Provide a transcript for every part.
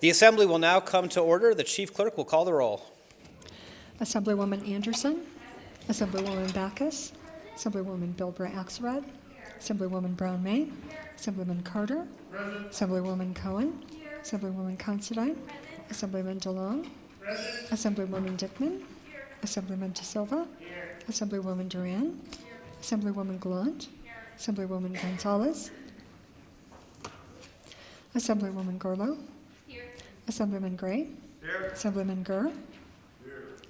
The Assembly will now come to order. The Chief Clerk will call the roll. Assemblywoman Anderson, Assemblywoman Backus, Assemblywoman Bilbray Axelrod, Assemblywoman Brown May, Assemblyman Carter, Assemblywoman Cohen, Assemblywoman Considine, Assemblyman DeLong, Assemblywoman Dickman, Assemblyman De Silva, Assemblywoman Duran, Assemblywoman Gallant, Assemblywoman Gonzalez, Assemblywoman Gorlow, Assemblyman Gray, Assemblyman Gurr,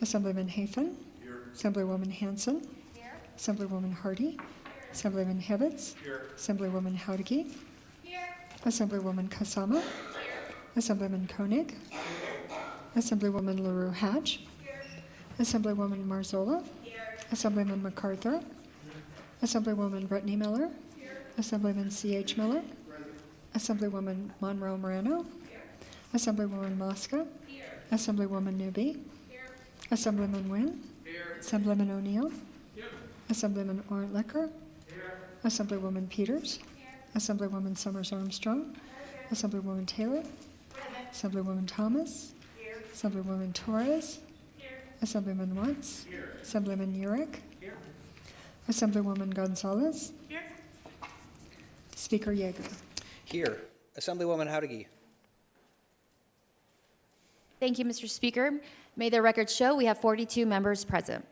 Assemblyman Hafen, Assemblywoman Hanson, Assemblywoman Hardy, Assemblyman Hevitz, Assemblywoman Howdigi, Assemblywoman Kasama, Assemblyman Koenig, Assemblywoman LaRue Hatch, Assemblywoman Marzola, Assemblyman MacArthur, Assemblywoman Brittany Miller, Assemblyman C.H. Miller, Assemblywoman Monroe Moreno, Assemblywoman Mosca, Assemblywoman Newby, Assemblyman Wynn, Assemblyman O'Neill, Assemblyman Orlicker, Assemblywoman Peters, Assemblywoman Summers Armstrong, Assemblywoman Taylor, Assemblywoman Thomas, Assemblywoman Torres, Assemblyman Watts, Assemblyman Urick, Assemblywoman Gonzalez, Speaker Yeager. Here. Assemblywoman Howdigi. Thank you, Mr. Speaker. May the record show we have 42 members present.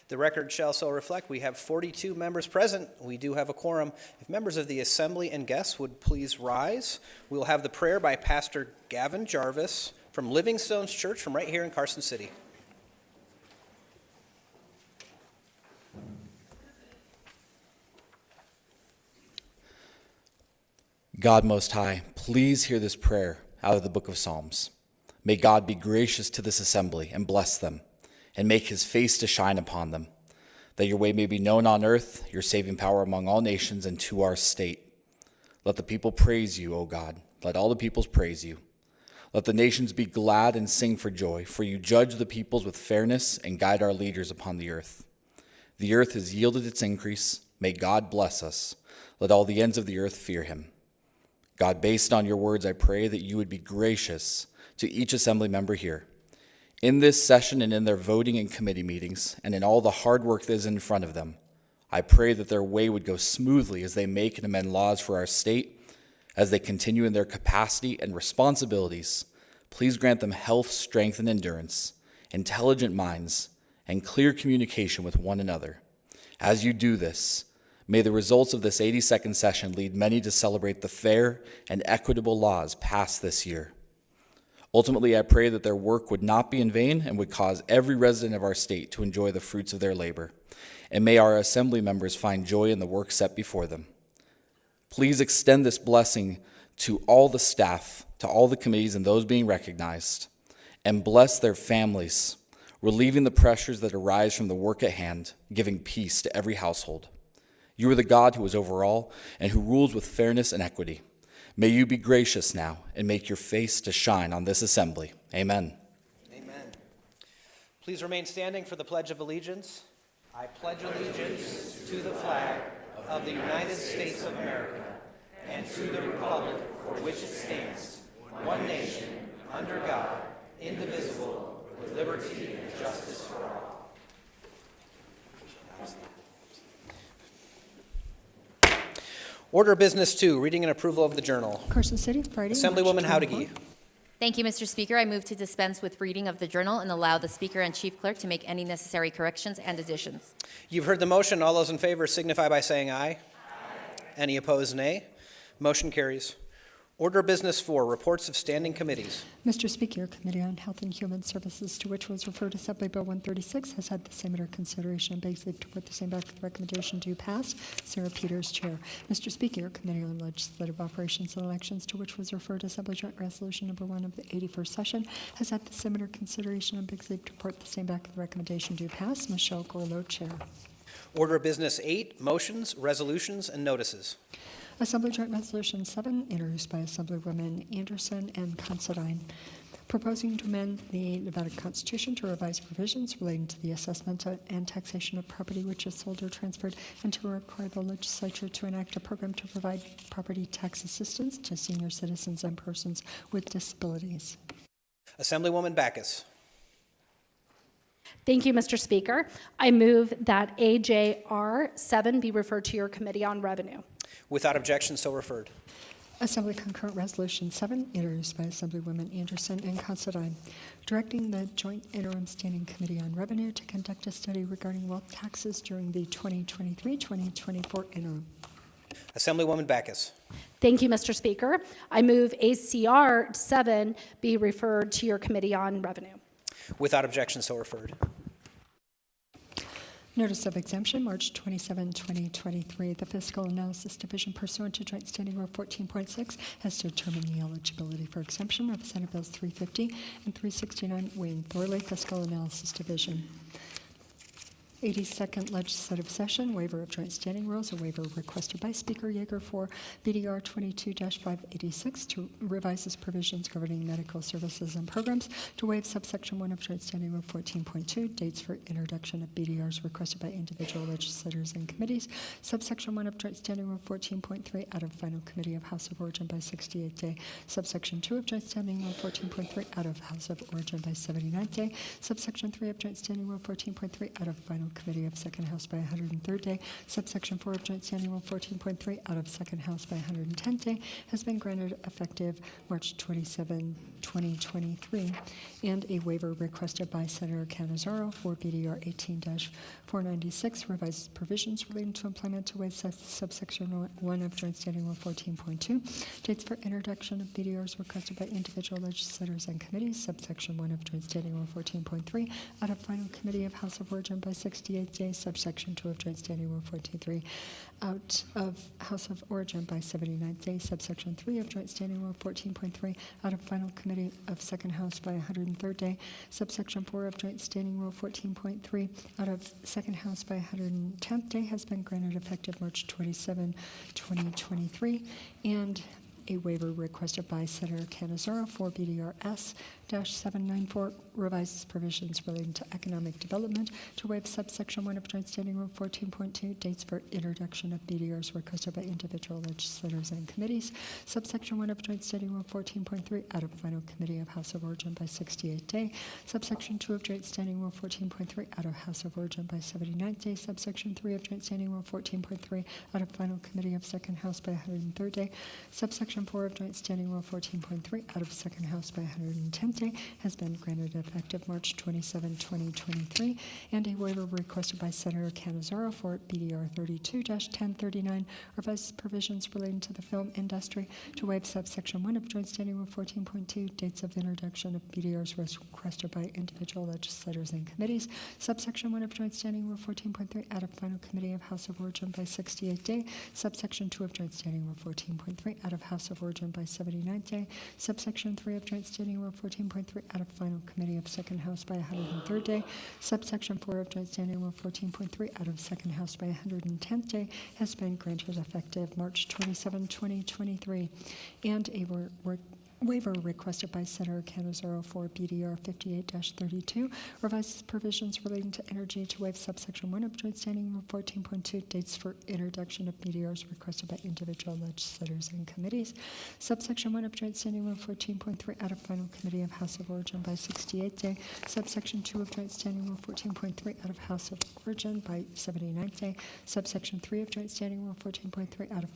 The record shall so reflect. We have 42 members present. We do have a quorum. If members of the Assembly and guests would please rise, we will have the prayer by Pastor Gavin Jarvis from Livingstone's Church from right here in Carson City. God Most High, please hear this prayer out of the book of Psalms. May God be gracious to this assembly and bless them, and make his face to shine upon them, that your way may be known on earth, your saving power among all nations and to our state. Let the people praise you, O God. Let all the peoples praise you. Let the nations be glad and sing for joy, for you judge the peoples with fairness and guide our leaders upon the earth. The earth has yielded its increase. May God bless us. Let all the ends of the earth fear him. God, based on your words, I pray that you would be gracious to each assembly member here. In this session and in their voting and committee meetings, and in all the hard work that is in front of them, I pray that their way would go smoothly as they make and amend laws for our state, as they continue in their capacity and responsibilities. Please grant them health, strength, and endurance, intelligent minds, and clear communication with one another. As you do this, may the results of this 82nd session lead many to celebrate the fair and equitable laws passed this year. Ultimately, I pray that their work would not be in vain and would cause every resident of our state to enjoy the fruits of their labor. And may our assembly members find joy in the work set before them. Please extend this blessing to all the staff, to all the committees and those being recognized, and bless their families, relieving the pressures that arise from the work at hand, giving peace to every household. You are the God who is over all and who rules with fairness and equity. May you be gracious now and make your face to shine on this assembly. Amen. Amen. Please remain standing for the Pledge of Allegiance. I pledge allegiance to the flag of the United States of America and to the republic for which it stands, one nation, under God, indivisible, with liberty and justice for all. Order of Business 2, reading and approval of the journal. Carson City, Friday, Assemblywoman March Howdigi. 24th. Thank you, Mr. Speaker. I move to dispense with reading of the journal and allow the Speaker and Chief Clerk to make any necessary corrections and additions. You've heard the motion. All those in favor signify by saying aye. Aye. Any opposed, nay. Motion carries. Order of Business 4, reports of standing committees. Mr. Speaker, Committee on Health and Human Services, to which was referred Assembly Bill 136, has had the same under consideration and begs leave to put the same back to the recommendation to pass. Sarah Peters, Chair. Mr. Speaker, Committee on Legislative Operations and Elections, to which was referred Assembly Joint Resolution Number 1 of the 81st session, has had the same under consideration and begs leave to report the same back to the recommendation to pass. Michelle Gorlow, Chair. Order of Business 8, motions, resolutions, and notices. Assembly Joint Resolution 7, introduced by Assemblywomen Anderson and Considine, proposing to amend the Nevada Constitution to revise provisions relating to the assessment and taxation of property which is sold or transferred, and to require the legislature to enact a program to provide property tax assistance to senior citizens and persons with disabilities. Assemblywoman Backus. Thank you, Mr. Speaker. I move that AJR 7 be referred to your Committee on Revenue. Without objection, so referred. Assembly Concurrent Resolution 7, introduced by Assemblywoman Anderson and Considine, directing the Joint Interim Standing Committee on Revenue to conduct a study regarding wealth taxes during the 2023-2024 interim. Assemblywoman Backus. Thank you, Mr. Speaker. I move ACR 7 be referred to your Committee on Revenue. Without objection, so referred. Notice of exemption, March 27, 2023. The Fiscal Analysis Division, pursuant to Joint Standing Rule 14.6, has determined the eligibility for exemption of Senate Bills 350 and 369. Wayne Thorley, Fiscal Analysis Division. 82nd Legislative Session, waiver of joint standing rules, a waiver requested by Speaker Yeager for BDR 22-586 to revise its provisions governing medical services and programs, to waive subsection 1 of joint standing rule 14.2, dates for introduction of BDRs requested by individual legislators and committees, subsection 1 of joint standing rule 14.3 out of final committee of House of Origin by 68th day, subsection 2 of joint standing rule 14.3 out of House of Origin by 79th day, subsection 3 of joint standing rule 14.3 out of final committee of second house by 103rd day, subsection 4 of joint standing rule 14.3 out of second house by 110th day, has been granted effective March 27, 2023, and a waiver requested by Senator Cannizzaro for BDR 18-496 revises provisions relating to employment to waive subsection 1 of joint standing rule 14.2, dates for introduction of BDRs requested by individual legislators and committees, subsection 1 of joint standing rule 14.3 out of final committee of House of Origin by 68th day, subsection 2 of joint standing rule 14.3 out of House of Origin by 79th day, subsection 3 of joint standing rule 14.3 out of final committee of second house by 103rd day, subsection 4 of joint standing rule 14.3 out of second house by 110th day, has been granted effective March 27, 2023, and a waiver requested by Senator Cannizzaro for BDR S-794 revises provisions relating to economic development to waive subsection 1 of joint standing rule 14.2, dates for introduction of BDRs requested by individual legislators and committees, subsection 1 of joint standing rule 14.3 out of final committee of House of Origin by 68th day, subsection 2 of joint standing rule 14.3 out of House of Origin by 79th day, subsection 3 of joint standing rule 14.3 out of final committee of second house by 103rd day, subsection 4 of joint standing rule 14.3 out of second house by 110th day, has been granted effective March 27, 2023, and a waiver requested by Senator Cannizzaro for BDR 32-1039 revises provisions relating to the film industry to waive subsection 1 of joint standing rule 14.2, dates of introduction of BDRs requested by individual legislators and committees, subsection 1 of joint standing rule 14.3 out of final committee of House of Origin by 68th day, subsection 2 of joint standing rule 14.3 out of House of Origin by 79th day, subsection 3 of joint standing rule 14.3 out of final committee of second house by 103rd day, subsection 4 of joint standing rule 14.3 out of second house by 110th day, has been granted effective March 27, 2023, and a waiver requested by Senator Cannizzaro for BDR 58-32 revises provisions relating to energy to waive subsection 1 of joint standing rule 14.2, dates for introduction of BDRs requested by individual legislators and committees, subsection 1 of joint standing rule 14.3 out of final committee of House of Origin by 68th day, subsection 2 of joint standing rule 14.3 out of House of Origin by 79th day, subsection 3 of joint standing rule 14.3 out of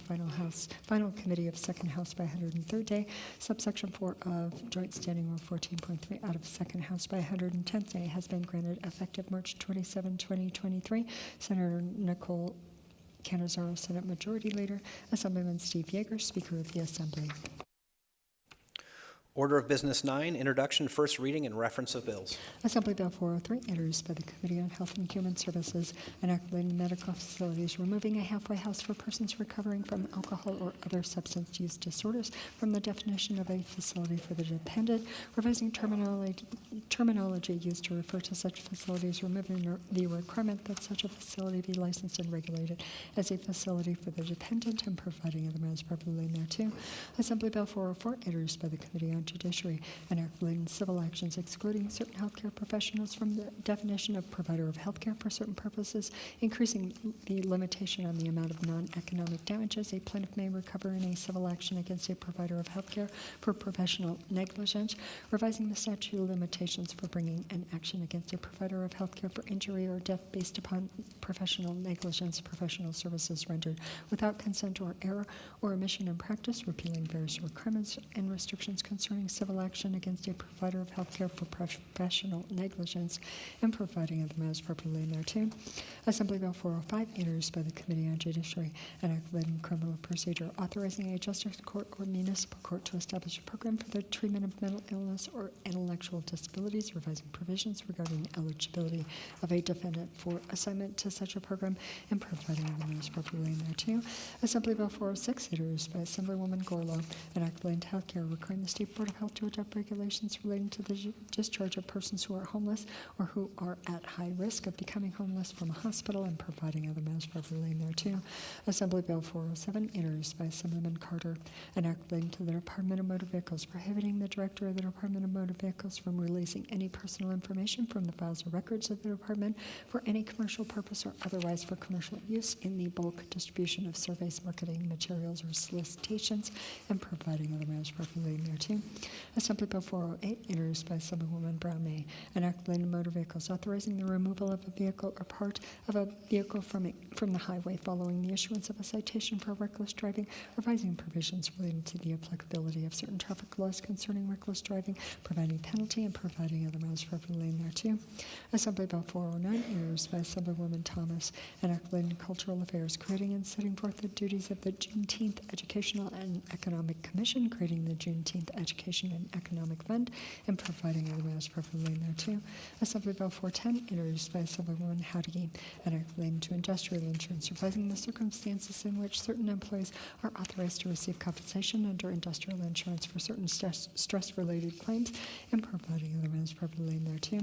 final committee of second house by 103rd day, subsection 4 of joint standing rule 14.3 out of second house by 110th day, has been granted effective March 27, 2023. Senator Nicole Cannizzaro, Senate Majority Leader. Assemblyman Steve Yeager, Speaker of the Assembly. Order of Business 9, introduction, first reading, and reference of bills. Assembly Bill 403, introduced by the Committee on Health and Human Services, enacting medical facilities, removing a halfway house for persons recovering from alcohol or other substance use disorders from the definition of a facility for the dependent, revising terminology used to refer to such facilities, removing the requirement that such a facility be licensed and regulated as a facility for the dependent, and providing other measures appropriately thereto. Assembly Bill 404, introduced by the Committee on Judiciary, enact relating civil actions excluding certain healthcare professionals from the definition of provider of healthcare for certain purposes, increasing the limitation on the amount of non-economic damages a plaintiff may recover in a civil action against a provider of healthcare for professional negligence, revising the statute of limitations for bringing an action against a provider of healthcare for injury or death based upon professional negligence, professional services rendered without consent or error or omission in practice, repealing various requirements and restrictions concerning civil action against a provider of healthcare for professional negligence, and providing other matters properly thereto. Assembly Bill 405, introduced by the Committee on Judiciary, and relating criminal procedure, authorizing a justice court or municipal court to establish a program for the treatment of mental illness or intellectual disabilities, revising provisions regarding eligibility of a defendant for assignment to such a program, and providing other matters properly thereto. Assembly Bill 406, introduced by Assemblywoman Gorlow, and relating to healthcare, requiring the State Board of Health to adopt regulations relating to the discharge of persons who are homeless or who are at high risk of becoming homeless from a hospital, and providing other matters properly thereto. Assembly Bill 407, introduced by Assemblyman Carter, an act relating to the Department of Motor Vehicles, prohibiting the Director of the Department of Motor Vehicles from releasing any personal information from the files or records of the department for any commercial purpose or otherwise for commercial use in the bulk distribution of surveys, marketing materials, or solicitations, and providing other matters properly thereto. Assembly Bill 408, introduced by Assemblywoman Brown May, an act relating to motor vehicles, authorizing the removal of a vehicle or part of a vehicle from the highway following the issuance of a citation for reckless driving, revising provisions relating to the applicability of certain traffic laws concerning reckless driving, providing penalty, and providing other matters properly thereto. Assembly Bill 409, introduced by Assemblywoman Thomas, an act relating to cultural affairs, creating and setting forth the duties of the Juneteenth Educational and Economic Commission, creating the Juneteenth Education and Economic Fund, and providing other matters properly thereto. Assembly Bill 410, introduced by Assemblywoman Howdy, an act relating to industrial insurance, revising the circumstances in which certain employees are authorized to receive compensation under industrial insurance for certain stress-related claims, and providing other matters properly thereto.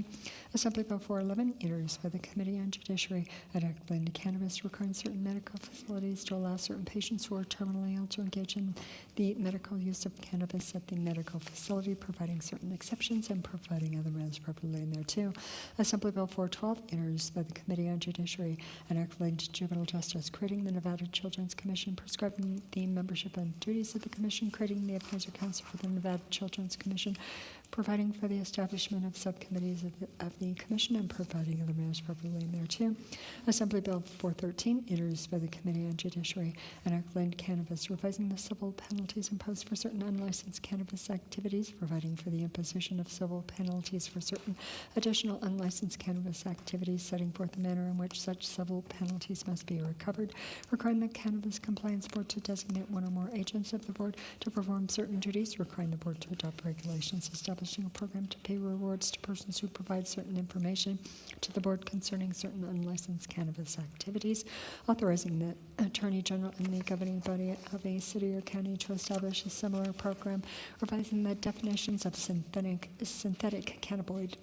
Assembly Bill 411, introduced by the Committee on Judiciary, an act relating to cannabis, requiring certain medical facilities to allow certain patients who are terminally ill to engage in the medical use of cannabis at the medical facility, providing certain exceptions, and providing other matters properly thereto. Assembly Bill 412, introduced by the Committee on Judiciary, an act relating to juvenile justice, creating the Nevada Children's Commission, prescribing the membership and duties of the Commission, creating the Advisor Council for the Nevada Children's Commission, providing for the establishment of subcommittees of the Commission, and providing other matters properly thereto. Assembly Bill 413, introduced by the Committee on Judiciary, an act relating to cannabis, revising the civil penalties imposed for certain unlicensed cannabis activities, providing for the imposition of civil penalties for certain additional unlicensed cannabis activities, setting forth the manner in which such civil penalties must be recovered, requiring the Cannabis Compliance Board to designate one or more agents of the Board to perform certain duties, requiring the Board to adopt regulations establishing a program to pay rewards to persons who provide certain information to the Board concerning certain unlicensed cannabis activities, authorizing the Attorney General and the governing body of a city or county to establish a similar program, revising the definitions of synthetic cannabinoid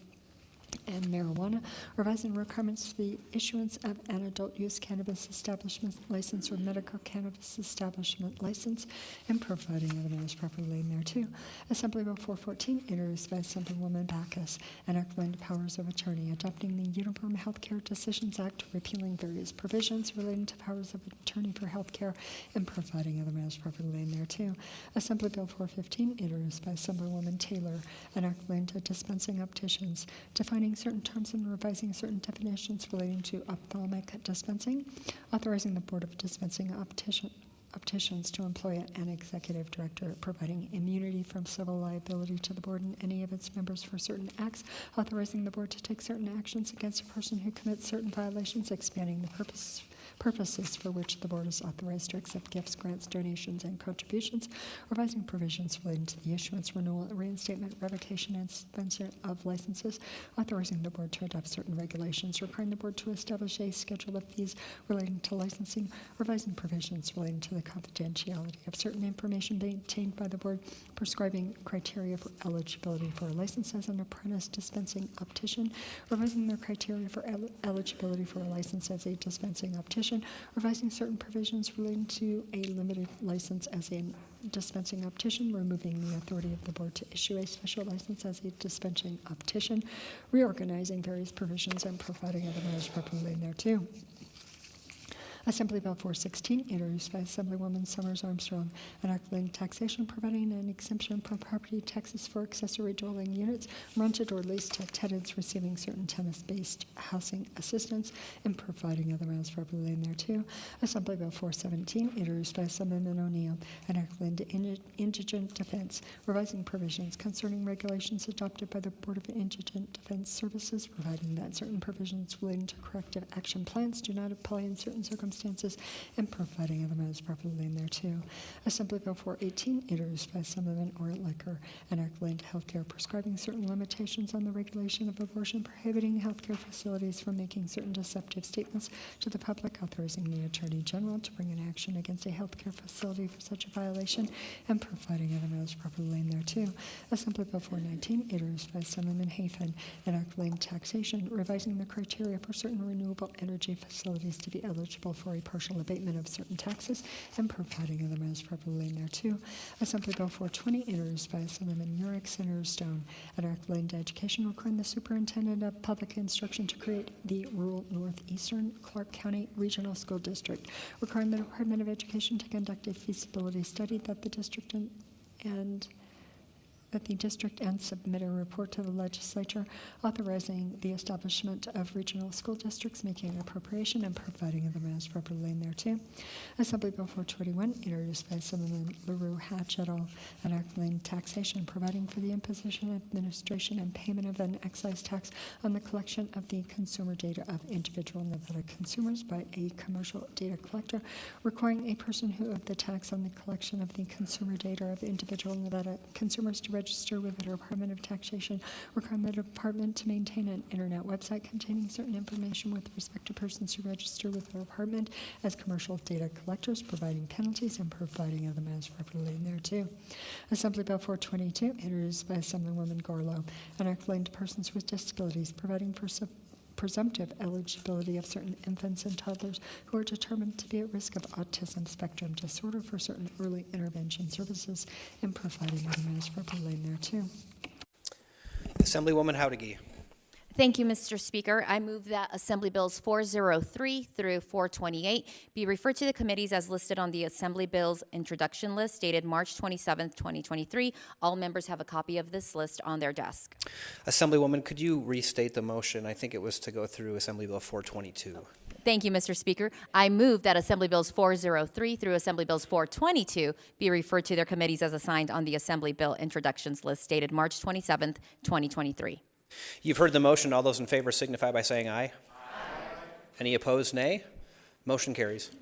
and marijuana, revising requirements for the issuance of an adult use cannabis establishment license or medical cannabis establishment license, and providing other matters properly thereto. Assembly Bill 414, introduced by Assemblywoman Backus, an act relating to powers of attorney, adopting the Uniform Healthcare Decisions Act, repealing various provisions relating to powers of attorney for healthcare, and providing other matters properly thereto. Assembly Bill 415, introduced by Assemblywoman Taylor, an act relating to dispensing opticians, defining certain terms and revising certain definitions relating to ophthalmic dispensing, authorizing the Board of Dispensing Opticians to employ an executive director, providing immunity from civil liability to the Board and any of its members for certain acts, authorizing the Board to take certain actions against a person who commits certain violations, expanding the purposes for which the Board is authorized to accept gifts, grants, donations, and contributions, revising provisions relating to the issuance, renewal, reinstatement, revocation, and suspension of licenses, authorizing the Board to adopt certain regulations, requiring the Board to establish a schedule of fees relating to licensing, revising provisions relating to the confidentiality of certain information obtained by the Board, prescribing criteria for eligibility for a license as an apprentice dispensing optician, revising the criteria for eligibility for a license as a dispensing optician, optician, revising certain provisions relating to a limited license as a dispensing optician, removing the authority of the board to issue a special license as a dispensing optician, reorganizing various provisions, and providing other matters properly thereto. Assembly Bill 416, introduced by Assemblywoman Summers Armstrong, enacting taxation, providing an exemption from property taxes for accessory dwelling units rented or leased to tenants receiving certain tenant-based housing assistance, and providing other matters properly thereto. Assembly Bill 417, introduced by Assemblyman O'Neill, enacting indigent defense, revising provisions concerning regulations adopted by the Board of Indigent Defense Services, providing that certain provisions relating to corrective action plans do not apply in certain circumstances, and providing other matters properly thereto. Assembly Bill 418, introduced by Assemblyman Orlicker, enacting healthcare, prescribing certain limitations on the regulation of abortion, prohibiting healthcare facilities from making certain deceptive statements to the public, authorizing the Attorney General to bring an action against a healthcare facility for such a violation, and providing other matters properly thereto. Assembly Bill 419, introduced by Assemblyman Hafen, enacting taxation, revising the criteria for certain renewable energy facilities to be eligible for a partial abatement of certain taxes, and providing other matters properly thereto. Assembly Bill 420, introduced by Assemblyman Urick, Senator Stone, enacting education, requiring the superintendent of public instruction to create the rural northeastern Clark County Regional School District, requiring the Department of Education to conduct a feasibility study that the district and submit a report to the legislature, authorizing the establishment of regional school districts, making an appropriation, and providing other matters properly thereto. Assembly Bill 421, introduced by Assemblyman LaRue Hatch et al., enacting taxation, providing for the imposition, administration, and payment of an excise tax on the collection of the consumer data of individual Nevada consumers by a commercial data collector, requiring a person who owed the tax on the collection of the consumer data of individual Nevada consumers to register with the Department of Taxation, requiring the department to maintain an internet website containing certain information with respect to persons who register with the department as commercial data collectors, providing penalties, and providing other matters properly thereto. Assembly Bill 422, introduced by Assemblywoman Garlow, enacting to persons with disabilities, providing for presumptive eligibility of certain infants and toddlers who are determined to be at risk of autism spectrum disorder for certain early intervention services, and providing other matters properly thereto. Assemblywoman Howdigy. Thank you, Mr. Speaker. I move that Assembly Bills 403 through 428 be referred to the committees as listed on the Assembly Bills introduction list dated March 27, 2023. All members have a copy of this list on their desk. Assemblywoman, could you restate the motion? I think it was to go through Assembly Bill 422. Thank you, Mr. Speaker. I move that Assembly Bills 403 through Assembly Bills 422 be referred to their committees as assigned on the Assembly Bill introductions list dated March 27, 2023. You've heard the motion. All those in favor signify by saying aye. Aye. Any opposed, nay. Motion carries.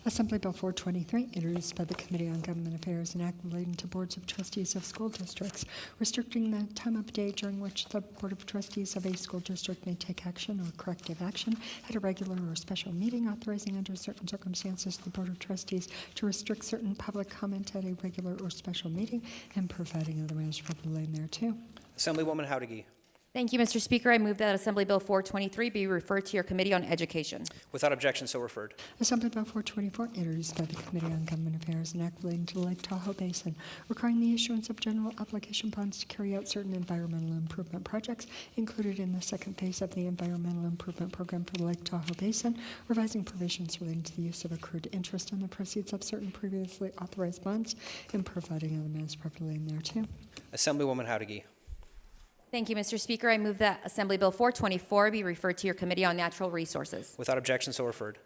Assembly Bill 423, introduced by the Committee on Government Affairs, an act relating to boards of trustees of school districts, restricting the time of day during which the Board of Trustees of a school district may take action or corrective action at a regular or special meeting, authorizing under certain circumstances the Board of Trustees to restrict certain public comment at a regular or special meeting, and providing other matters properly thereto. Assemblywoman Howdigy. Thank you, Mr. Speaker. I move that Assembly Bill 423 be referred to your Committee on Education. Without objection, so referred. Assembly Bill 424, introduced by the Committee on Government Affairs, an act relating to the Lake Tahoe Basin, requiring the issuance of general obligation bonds to carry out certain environmental improvement projects included in the second phase of the Environmental Improvement Program for the Lake Tahoe Basin, revising provisions relating to the use of accrued interest on the proceeds of certain previously authorized bonds, and providing other matters properly in there too. Assemblywoman Howdigy. Thank you, Mr. Speaker. I move that Assembly Bill 424 be referred to your Committee on Natural Resources. Without objection, so referred.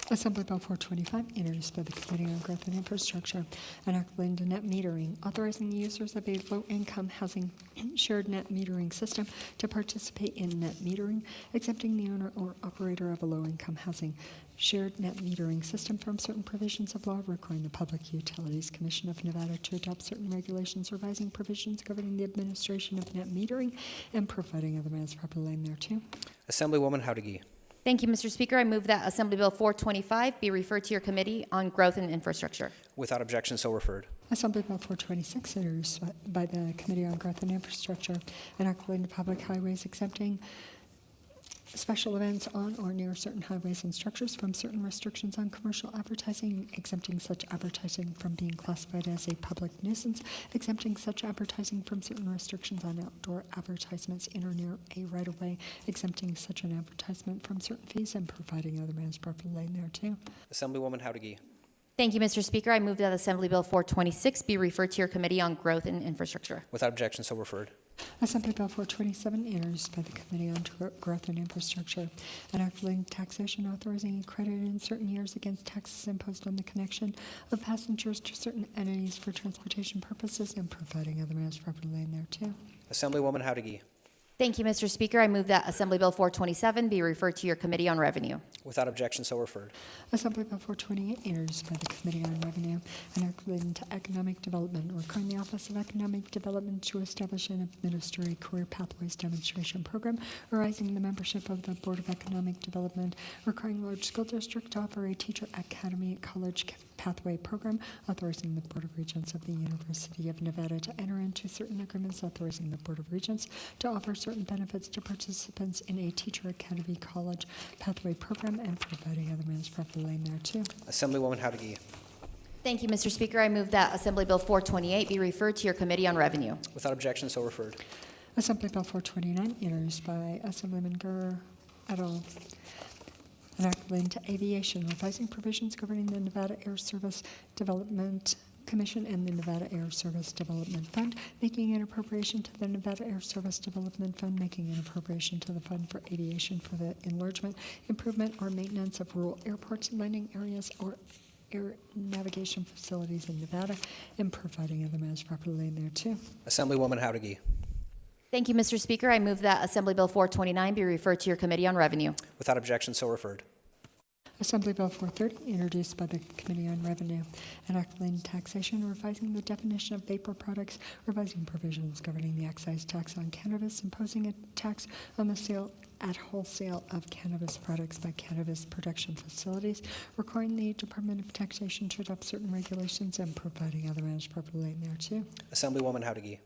Assembly Bill 425, introduced by the Committee on Growth and Infrastructure, an act relating to net metering, authorizing the users of a low-income housing shared net metering system to participate in net metering, exempting the owner or operator of a low-income housing shared net metering system from certain provisions of law, requiring the Public Utilities Commission of Nevada to adopt certain regulations revising provisions governing the administration of net metering, and providing other matters properly in there too. Assemblywoman Howdigy. Thank you, Mr. Speaker. I move that Assembly Bill 425 be referred to your Committee on Growth and Infrastructure. Without objection, so referred. Assembly Bill 426, introduced by the Committee on Growth and Infrastructure, and act relating to public highways exempting special events on or near certain highways and structures from certain restrictions on commercial advertising, exempting such advertising from being classified as a public nuisance, exempting such advertising from certain restrictions on outdoor advertisements in or near a right-of-way, exempting such an advertisement from certain fees, and providing other means properly thereto. Assemblywoman Howdigee. Thank you, Mr. Speaker. I move that Assembly Bill 426 be referred to your Committee on Growth and Infrastructure. Without objection, so referred. Assembly Bill 427, introduced by the Committee on Growth and Infrastructure, an act relating to taxation authorizing a credit in certain years against taxes imposed on the connection of passengers to certain entities for transportation purposes, and providing other measures properly thereto. Assemblywoman Howdigee. Thank you, Mr. Speaker. I move that Assembly Bill 427 be referred to your Committee on Revenue. Without objection, so referred. Assembly Bill 428, introduced by the Committee on Revenue, an act relating to economic development, requiring the Office of Economic Development to establish and administer a career pathways demonstration program arising in the membership of the Board of Economic Development, requiring large school district to offer a teacher academy at college pathway program, authorizing the Board of Regents of the University of Nevada to enter into certain agreements, authorizing the Board of Regents to offer certain benefits to participants in a teacher academy college pathway program, and providing other means properly thereto. Assemblywoman Howdigee. Thank you, Mr. Speaker. I move that Assembly Bill 428 be referred to your Committee on Revenue. Without objection, so referred. Assembly Bill 429, introduced by Assemblyman Gurr et al. An act relating to aviation, revising provisions governing the Nevada Air Service Development Commission and the Nevada Air Service Development Fund, making an appropriation to the Nevada Air Service Development Fund, making an appropriation to the Fund for Aviation for the enlargement, improvement, or maintenance of rural airports, landing areas, or air navigation facilities in Nevada, and providing other measures properly thereto. Assemblywoman Howdigee. Thank you, Mr. Speaker. I move that Assembly Bill 429 be referred to your Committee on Revenue. Without objection, so referred. Assembly Bill 430, introduced by the Committee on Revenue, an act relating to taxation, revising the definition of vapor products, revising provisions governing the excise tax on cannabis, imposing a tax on the sale at wholesale of cannabis products by cannabis production facilities, requiring the Department of Taxation to adopt certain regulations, and providing other measures properly thereto. Assemblywoman Howdigee.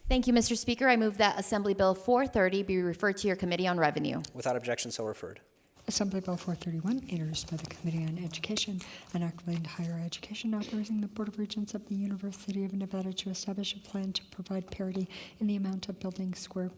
Thank you, Mr. Speaker. I move that Assembly Bill 430 be referred to your Committee on Revenue. Without objection, so referred. Assembly Bill 431, introduced by the Committee on Education, an act relating to higher education, authorizing the Board of Regents of the University of Nevada to establish a plan to provide parity in the amount of building square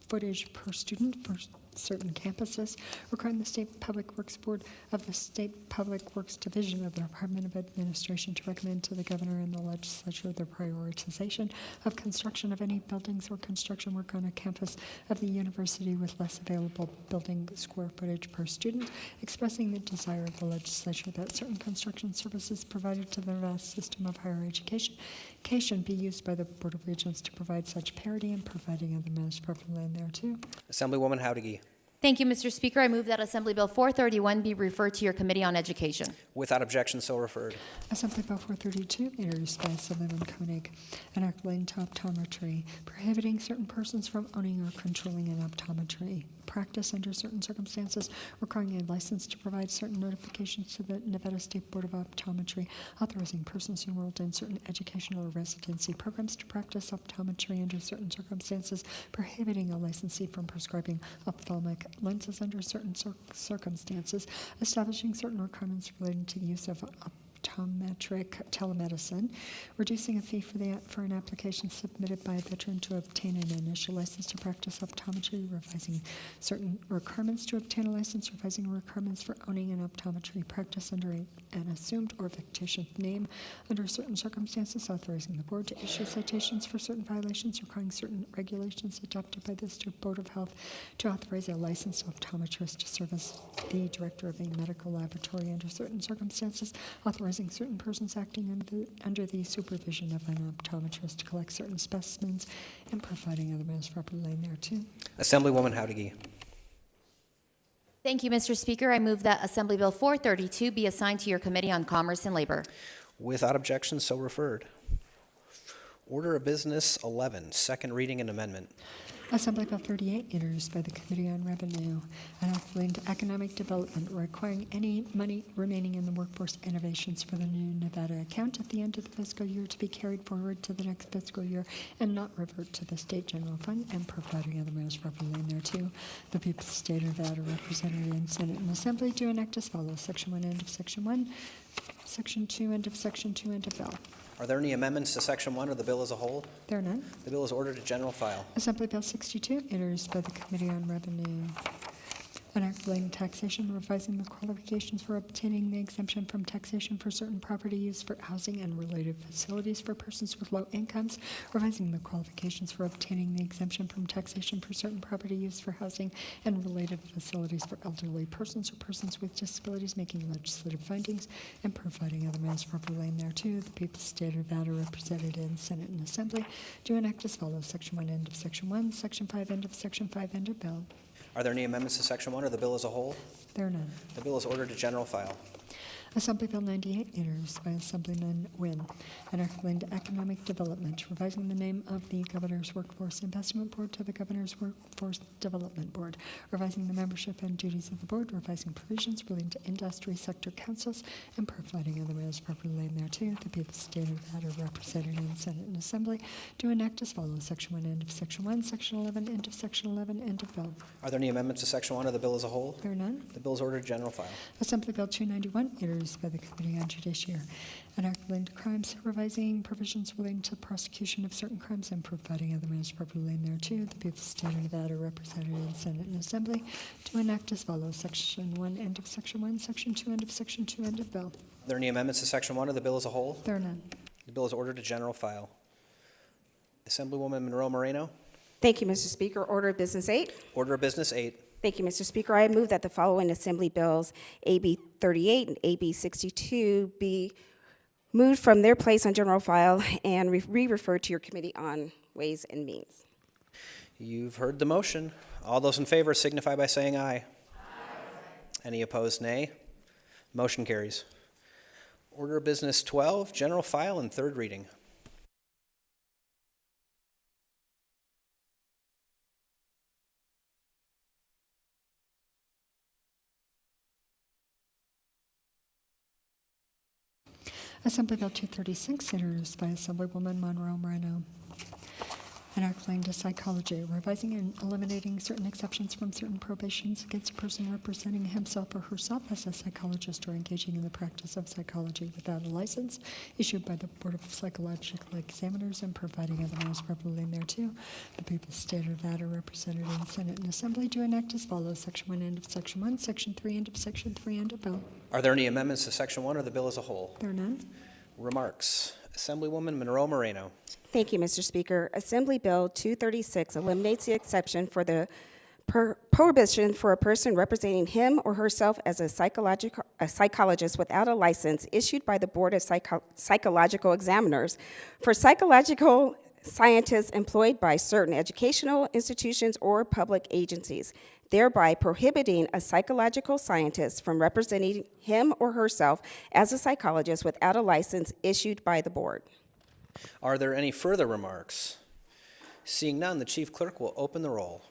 footage per student for certain campuses, requiring the State Public Works Board of the State Public Works Division of the Department of Administration to recommend to the Governor and the Legislature the prioritization of construction of any buildings or construction work on a campus of the university with less available building square footage per student, expressing the desire of the Legislature that certain construction services provided to the vast system of higher education be used by the Board of Regents to provide such parity, and providing other measures properly thereto. Assemblywoman Howdigee. Thank you, Mr. Speaker. I move that Assembly Bill 431 be referred to your Committee on Education. Without objection, so referred. Assembly Bill 432, introduced by Assemblyman Koenig, an act relating to optometry, prohibiting certain persons from owning or controlling an optometry practice under certain circumstances, requiring a license to provide certain notifications to the Nevada State Board of Optometry, authorizing persons enrolled in certain educational or residency programs to practice optometry under certain circumstances, prohibiting a licensee from prescribing ophthalmic lenses under certain circumstances, establishing certain requirements relating to the use of optometric telemedicine, reducing a fee for an application submitted by a veteran to obtain an initial license to practice optometry, revising certain requirements to obtain a license, revising requirements for owning an optometry practice under an assumed or fictitious name under certain circumstances, authorizing the board to issue citations for certain violations, requiring certain regulations adopted by the State Board of Health to authorize a licensed optometrist to serve as the director of a medical laboratory under certain circumstances, authorizing certain persons acting under the supervision of an optometrist to collect certain specimens, and providing other measures properly thereto. Assemblywoman Howdigee. Thank you, Mr. Speaker. I move that Assembly Bill 432 be assigned to your Committee on Commerce and Labor. Without objection, so referred. Order of Business 11, second reading and amendment. Assembly Bill 38, introduced by the Committee on Revenue, an act relating to economic development requiring any money remaining in the workforce innovations for the new Nevada account at the end of the fiscal year to be carried forward to the next fiscal year and not revert to the state general fund, and providing other measures relating thereto. The people of the state of Nevada, represented in Senate and Assembly, do enact as follows: Section 1, end of Section 1, Section 2, end of Section 2, end of bill. Are there any amendments to Section 1 or the bill as a whole? There are none. The bill is ordered to general file. Assembly Bill 62, introduced by the Committee on Revenue. An act relating to taxation, revising the qualifications for obtaining the exemption from taxation for certain property used for housing and related facilities for persons with low incomes, revising the qualifications for obtaining the exemption from taxation for certain property used for housing and related facilities for elderly persons or persons with disabilities, making legislative findings, and providing other measures relating thereto. The people of the state of Nevada, represented in Senate and Assembly, do enact as follows: Section 1, end of Section 1, Section 5, end of Section 5, end of bill. Are there any amendments to Section 1 or the bill as a whole? There are none. The bill is ordered to general file. Assembly Bill 98, introduced by Assemblyman Wynn, an act relating to economic development, revising the name of the Governor's Workforce Investment Board to the Governor's Workforce Development Board, revising the membership and duties of the board, revising provisions relating to industry sector councils, and providing other measures relating thereto. The people of the state of Nevada, represented in Senate and Assembly, do enact as follows: Section 1, end of Section 1, Section 11, end of Section 11, end of bill. Are there any amendments to Section 1 or the bill as a whole? There are none. The bill is ordered to general file. Assembly Bill 291, introduced by the Committee on Judiciary, an act relating to crimes, revising provisions relating to prosecution of certain crimes and providing other measures relating thereto. The people of the state of Nevada, represented in Senate and Assembly, to enact as follows: Section 1, end of Section 1, Section 2, end of Section 2, end of bill. Are there any amendments to Section 1 or the bill as a whole? There are none. The bill is ordered to general file. Assemblywoman Monroe Moreno. Thank you, Mr. Speaker. Order of Business 8. Order of Business 8. Thank you, Mr. Speaker. I move that the following Assembly Bills, AB 38 and AB 62, be moved from their place on general file and re-referred to your Committee on Ways and Means. You've heard the motion. All those in favor signify by saying aye. Aye. Any opposed, nay. Motion carries. Order of Business 12, general file and third reading. Assembly Bill 236, introduced by Assemblywoman Monroe Moreno, an act relating to psychology, revising and eliminating certain exceptions from certain prohibitions against a person representing himself or herself as a psychologist or engaging in the practice of psychology without a license issued by the Board of Psychological Examiners, and providing other measures relating thereto. The people of the state of Nevada, represented in Senate and Assembly, do enact as follows: Section 1, end of Section 1, Section 3, end of Section 3, end of bill. Are there any amendments to Section 1 or the bill as a whole? There are none. Remarks. Assemblywoman Monroe Moreno. Thank you, Mr. Speaker. Assembly Bill 236 eliminates the exception for the prohibition for a person representing him or herself as a psychologist without a license issued by the Board of Psychological Examiners for psychological scientists employed by certain educational institutions or public agencies, thereby prohibiting a psychological scientist from representing him or herself as a psychologist without a license issued by the board. Are there any further remarks? Seeing none, the Chief Clerk will open the roll.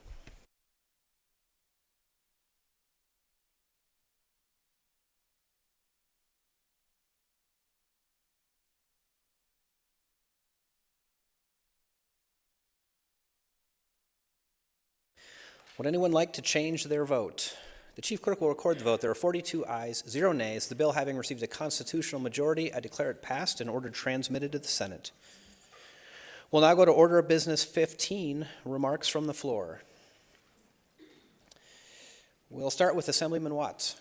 Would anyone like to change their vote? The Chief Clerk will record the vote. There are 42 ayes, 0 nays. The bill, having received a constitutional majority, I declare it passed and ordered transmitted to the Senate. We'll now go to Order of Business 15, remarks from the floor. We'll start with Assemblyman Watts.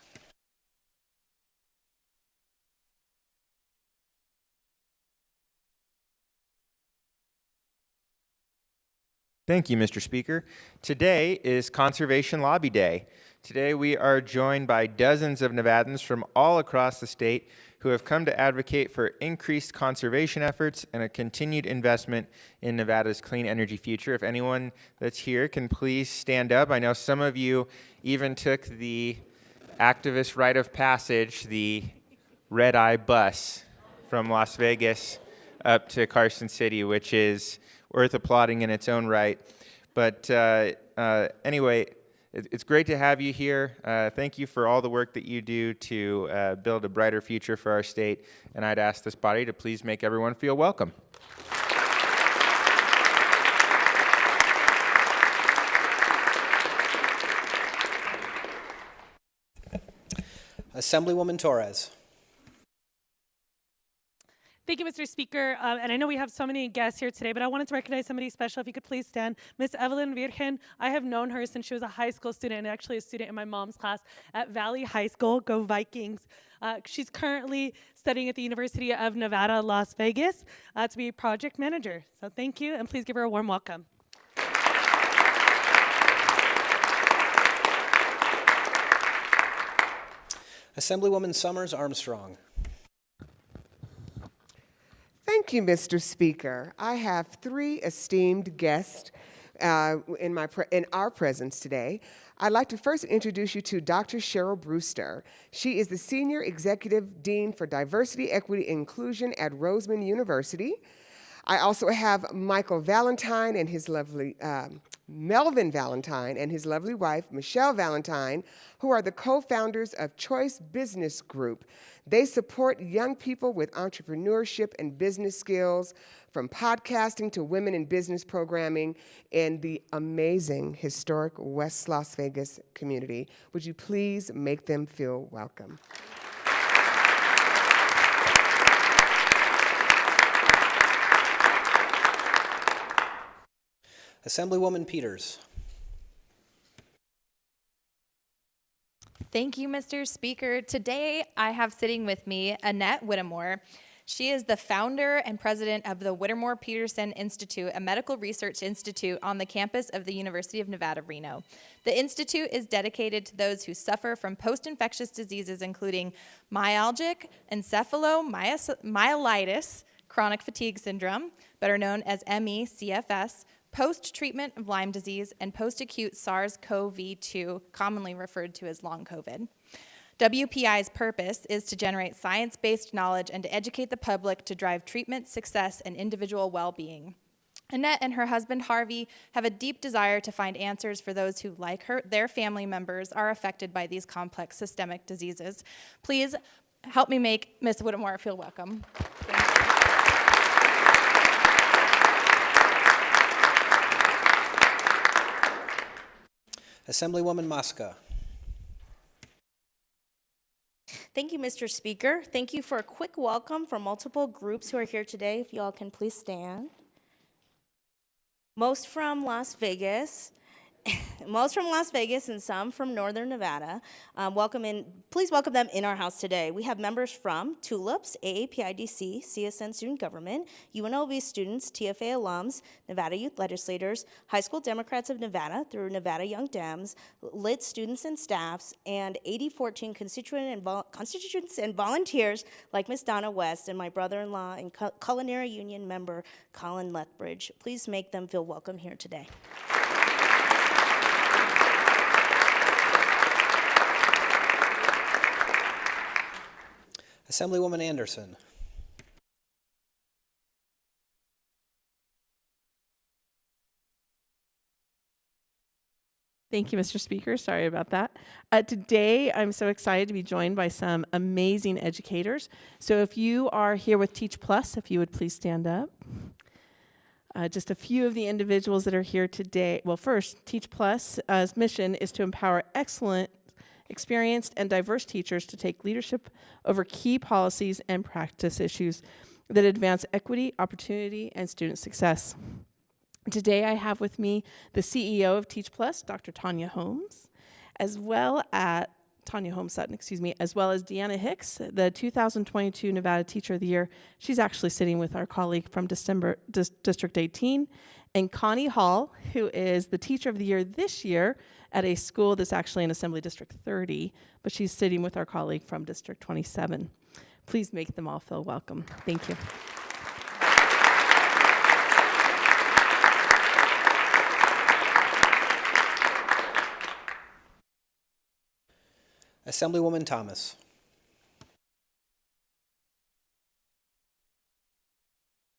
Thank you, Mr. Speaker. Today is Conservation Lobby Day. Today we are joined by dozens of Nevadans from all across the state who have come to advocate for increased conservation efforts and a continued investment in Nevada's clean energy future. If anyone that's here can please stand up. I know some of you even took the activist rite of passage, the red-eye bus from Las Vegas up to Carson City, which is worth applauding in its own right. But anyway, it's great to have you here. Thank you for all the work that you do to build a brighter future for our state. And I'd ask this body to please make everyone feel welcome. Assemblywoman Torres. Thank you, Mr. Speaker. And I know we have so many guests here today, but I wanted to recognize somebody special. If you could please stand. Miss Evelyn Virgen. I have known her since she was a high school student and actually a student in my mom's class at Valley High School. Go Vikings. She's currently studying at the University of Nevada, Las Vegas to be project manager. So thank you, and please give her a warm welcome. Assemblywoman Summers Armstrong. Thank you, Mr. Speaker. I have three esteemed guests in our presence today. I'd like to first introduce you to Dr. Cheryl Brewster. She is the Senior Executive Dean for Diversity, Equity, and Inclusion at Roseman University. I also have Michael Valentine and his lovely, Melvin Valentine and his lovely wife, Michelle Valentine, who are the co-founders of Choice Business Group. They support young people with entrepreneurship and business skills, from podcasting to women in business programming in the amazing historic West Las Vegas community. Would you please make them feel welcome? Assemblywoman Peters. Thank you, Mr. Speaker. Today, I have sitting with me Annette Whittemore. She is the founder and president of the Whittemore Peterson Institute, a medical research institute on the campus of the University of Nevada, Reno. The institute is dedicated to those who suffer from post-infectious diseases, including myalgic encephalomyelitis, chronic fatigue syndrome, better known as ME/CFS, post-treatment of Lyme disease, and post-acute SARS-CoV-2, commonly referred to as long COVID. WPI's purpose is to generate science-based knowledge and to educate the public to drive treatment, success, and individual well-being. Annette and her husband, Harvey, have a deep desire to find answers for those who, like their family members, are affected by these complex systemic diseases. Please help me make Ms. Whittemore feel welcome. Thank you. Assemblywoman Mosca. Thank you, Mr. Speaker. Thank you for a quick welcome for multiple groups who are here today. If you all can please stand. Most from Las Vegas. Most from Las Vegas and some from Northern Nevada. Please welcome them in our house today. We have members from Tulips, AAPIDC, CSN Student Government, UNLV students, TFA alums, Nevada Youth Legislators, High School Democrats of Nevada through Nevada Young Dems, lit students and staffs, and 8014 constituents and volunteers like Ms. Donna West and my brother-in-law and Culinary Union member Colin Lethbridge. Please make them feel welcome here today. Assemblywoman Anderson. Thank you, Mr. Speaker. Sorry about that. Today, I'm so excited to be joined by some amazing educators. So if you are here with Teach Plus, if you would please stand up. Just a few of the individuals that are here today. Well, first, Teach Plus' mission is to empower excellent, experienced, and diverse teachers to take leadership over key policies and practice issues that advance equity, opportunity, and student success. Today I have with me the CEO of Teach Plus, Dr. Tanya Holmes, as well as Deanna Hicks, the 2022 Nevada Teacher of the Year. She's actually sitting with our colleague from District 18, and Connie Hall, who is the Teacher of the Year this year at a school that's actually in Assembly District 30, but she's sitting with our colleague from District 27. Please make them all feel welcome. Thank you. Assemblywoman Thomas.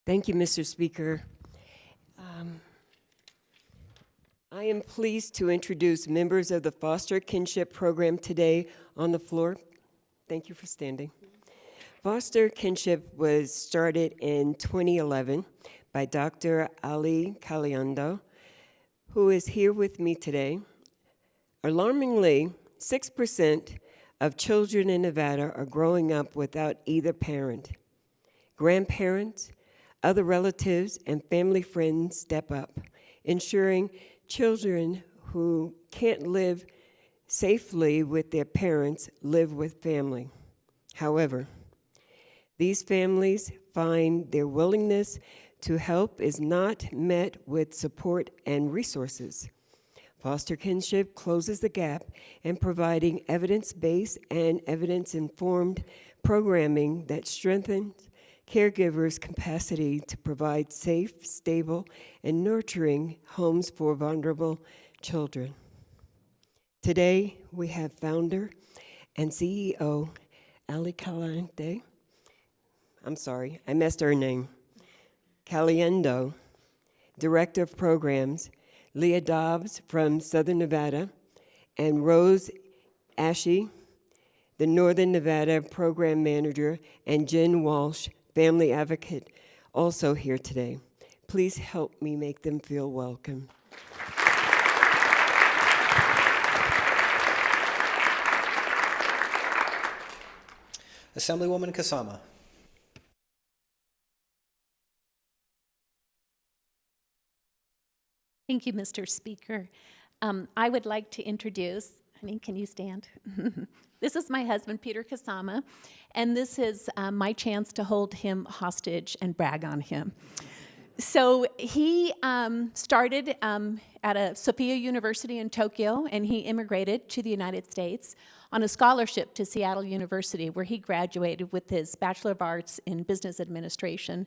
Thank you, Mr. Speaker. I am pleased to introduce members of the Foster Kinship Program today on the floor. Thank you for standing. Foster Kinship was started in 2011 by Dr. Ali Caliendo, who is here with me today. Alarmingly, 6% of children in Nevada are growing up without either parent. Grandparents, other relatives, and family friends step up, ensuring children who can't live safely with their parents live with family. However, these families find their willingness to help is not met with support and resources. Foster Kinship closes the gap in providing evidence-based and evidence-informed programming that strengthens caregivers' capacity to provide safe, stable, and nurturing homes for vulnerable children. Today, we have founder and CEO Ali Caliendo. I'm sorry, I messed her name. Caliendo, Director of Programs, Leah Dobbs from Southern Nevada, and Rose Ashe, the Northern Nevada Program Manager, and Jen Walsh, Family Advocate, also here today. Please help me make them feel welcome. Assemblywoman Kasama. Thank you, Mr. Speaker. I would like to introduce, honey, can you stand? This is my husband, Peter Kasama, and this is my chance to hold him hostage and brag on him. So he started at a Sophia University in Tokyo, and he immigrated to the United States on a scholarship to Seattle University, where he graduated with his Bachelor of Arts in Business Administration,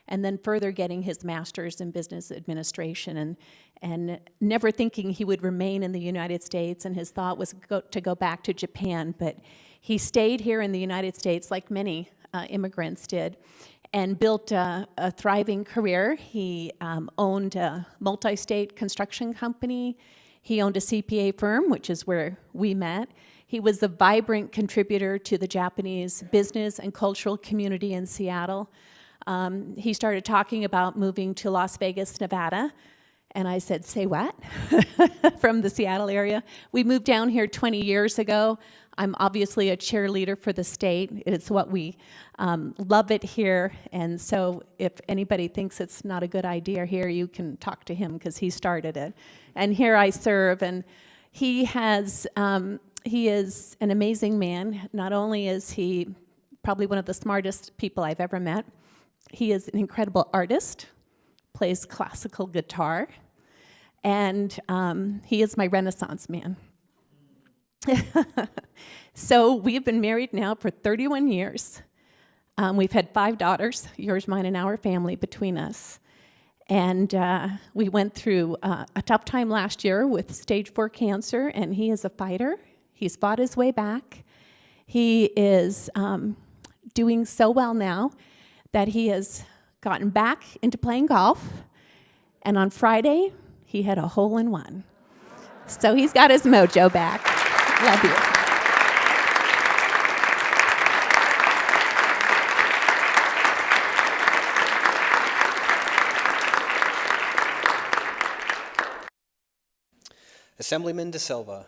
and then further getting his master's in business administration, and never thinking he would remain in the United States, and his thought was to go back to Japan, but he stayed here in the United States like many immigrants did, and built a thriving career. He owned a multi-state construction company. He owned a CPA firm, which is where we met. He was a vibrant contributor to the Japanese business and cultural community in Seattle. He started talking about moving to Las Vegas, Nevada, and I said, say what? From the Seattle area. We moved down here 20 years ago. I'm obviously a cheerleader for the state. It's what we love it here, and so if anybody thinks it's not a good idea here, you can talk to him because he started it. And here I serve, and he is an amazing man. Not only is he probably one of the smartest people I've ever met, he is an incredible artist, plays classical guitar, and he is my Renaissance man. So we've been married now for 31 years. We've had 5 daughters, yours, mine, and our family between us. And we went through a tough time last year with stage 4 cancer, and he is a fighter. He's fought his way back. He is doing so well now that he has gotten back into playing golf, and on Friday, he had a hole-in-one. So he's got his mojo back. Love you. Assemblyman De Silva.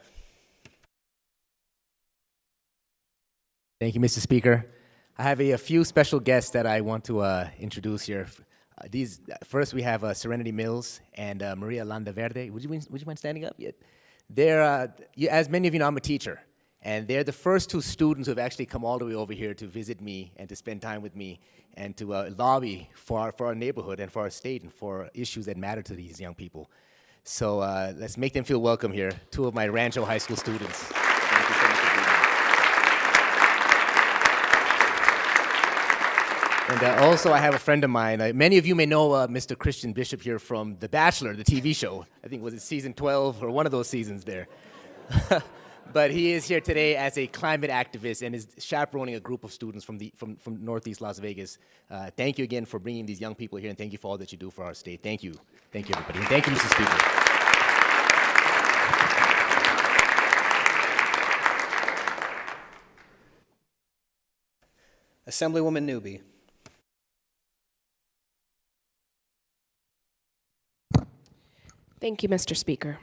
Thank you, Mr. Speaker. I have a few special guests that I want to introduce here. First, we have Serenity Mills and Maria Landaverde. Would you mind standing up yet? They're, as many of you know, I'm a teacher, and they're the first 2 students who have actually come all the way over here to visit me and to spend time with me and to lobby for our neighborhood and for our state and for issues that matter to these young people. So let's make them feel welcome here. 2 of my Rancho High School students. Thank you so much for being here. And also, I have a friend of mine. Many of you may know Mr. Christian Bishop here from The Bachelor, the TV show. I think was it season 12 or one of those seasons there. But he is here today as a climate activist and is chaperoning a group of students from Northeast Las Vegas. Thank you again for bringing these young people here, and thank you for all that you do for our state. Thank you. Thank you, everybody. And thank you, Mr. Speaker. Assemblywoman Newby. Thank you, Mr. Speaker.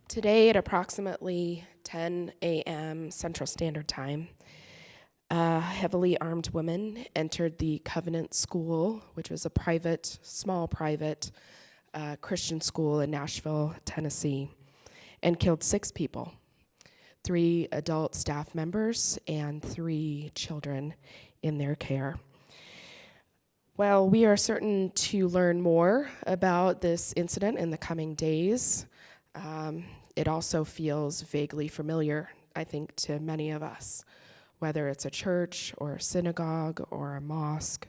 Today at approximately 10 a.m. Central Standard Time, a heavily armed woman entered the Covenant School, which was a small private Christian school in Nashville, Tennessee, and killed 6 people, 3 adult staff members and 3 children in their care. Well, we are certain to learn more about this incident in the coming days. It also feels vaguely familiar, I think, to many of us, whether it's a church or a synagogue or a mosque,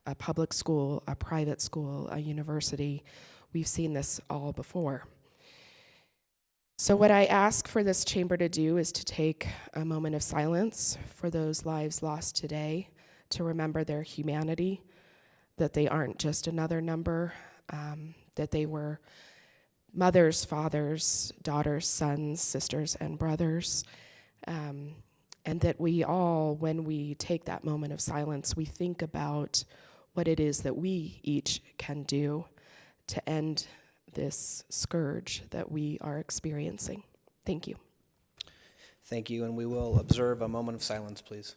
a public school, a private school, a university. We've seen this all before. So what I ask for this chamber to do is to take a moment of silence for those lives lost today, to remember their humanity, that they aren't just another number, that they were mothers, fathers, daughters, sons, sisters, and brothers, and that we all, when we take that moment of silence, we think about what it is that we each can do to end this scourge that we are experiencing. Thank you. Thank you, and we will observe a moment of silence, please.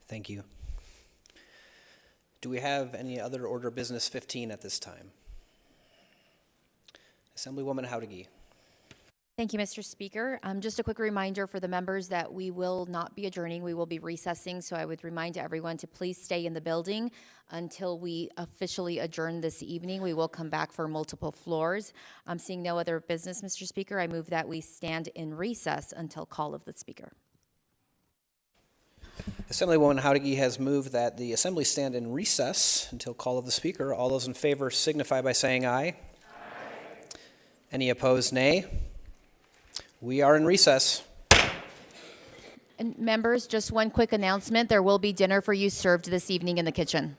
Thank you. Do we have any other order of business 15 at this time? Assemblywoman Howdigi. Thank you, Mr. Speaker. Just a quick reminder for the members that we will not be adjourning. We will be recessing, so I would remind everyone to please stay in the building until we officially adjourn this evening. We will come back for multiple floors. Seeing no other business, Mr. Speaker, I move that we stand in recess until call of the Speaker. Assemblywoman Howdigi has moved that the Assembly stand in recess until call of the Speaker. All those in favor signify by saying aye. Aye. Any opposed, nay. We are in recess. And members, just one quick announcement. There will be dinner for you served this evening in the kitchen.